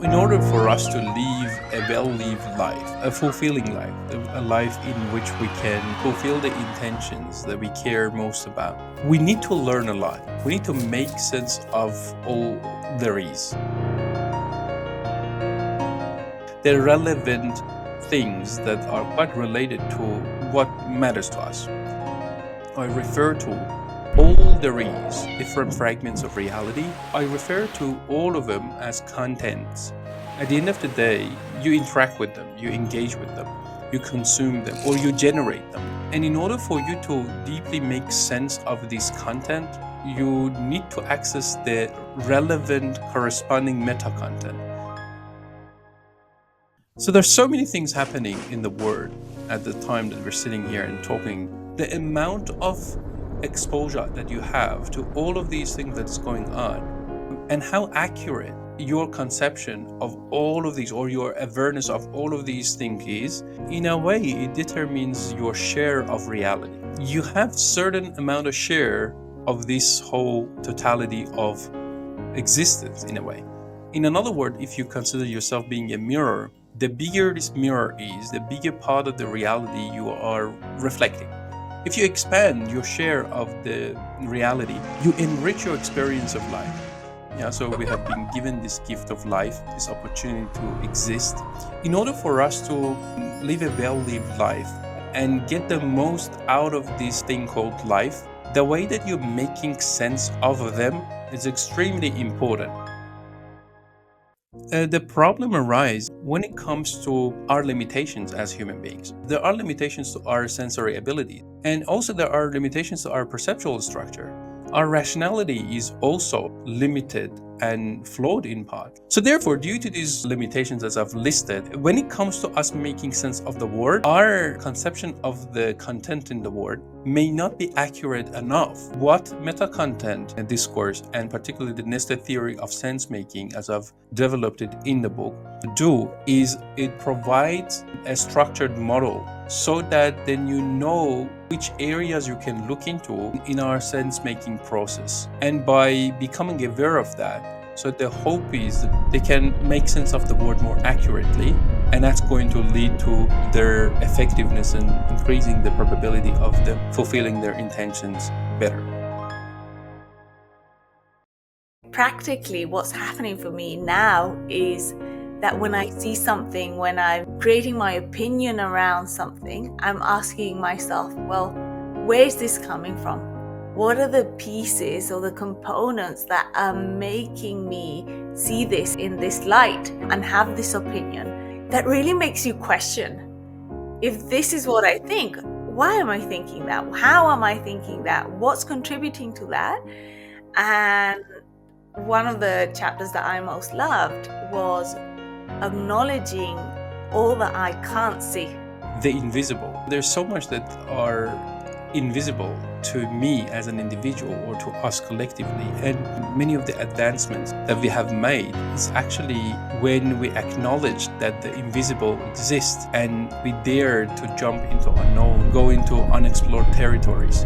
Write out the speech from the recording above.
In order for us to live a well-lived life, a fulfilling life, a life in which we can fulfill the intentions that we care most about, we need to learn a lot. We need to make sense of all there is. The relevant things that are quite related to what matters to us. I refer to all there is, different fragments of reality. I refer to all of them as contents. At the end of the day, you interact with them, you engage with them, you consume them, or you generate them. And in order for you to deeply make sense of this content, you need to access the relevant corresponding meta-content. So there's so many things happening in the world at the time that we're sitting here and talking. The amount of exposure that you have to all of these things that's going on, and how accurate your conception of all of these, or your awareness of all of these things is, in a way it determines your share of reality. You have certain amount of share of this whole totality of existence in a way. In another word, if you consider yourself being a mirror, the bigger this mirror is, the bigger part of the reality you are reflecting. If you expand your share of the reality, you enrich your experience of life. Yeah, so we have been given this gift of life, this opportunity to exist. In order for us to live a well-lived life and get the most out of this thing called life, the way that you're making sense of them is extremely important. The problem arises when it comes to our limitations as human beings. There are limitations to our sensory ability, and also there are limitations to our perceptual structure. Our rationality is also limited and flawed in part. So therefore, due to these limitations as I've listed, when it comes to us making sense of the word, our conception of the content in the word may not be accurate enough. What meta-content and discourse, and particularly the nested theory of sense-making as I've developed it in the book, do is it provides a structured model so that then you know which areas you can look into in our sense-making process. And by becoming aware of that, so the hope is they can make sense of the word more accurately, and that's going to lead to their effectiveness and increasing the probability of them fulfilling their intentions better. Practically, what's happening for me now is that when I see something, when I'm creating my opinion around something, I'm asking myself, well, where's this coming from? What are the pieces or the components that are making me see this in this light and have this opinion? That really makes you question, if this is what I think, why am I thinking that? How am I thinking that? What's contributing to that? And one of the chapters that I most loved was acknowledging all that I can't see. The invisible. There's so much that are invisible to me as an individual or to us collectively, and many of the advancements that we have made is actually when we acknowledge that the invisible exists and we dare to jump into unknown, go into unexplored territories.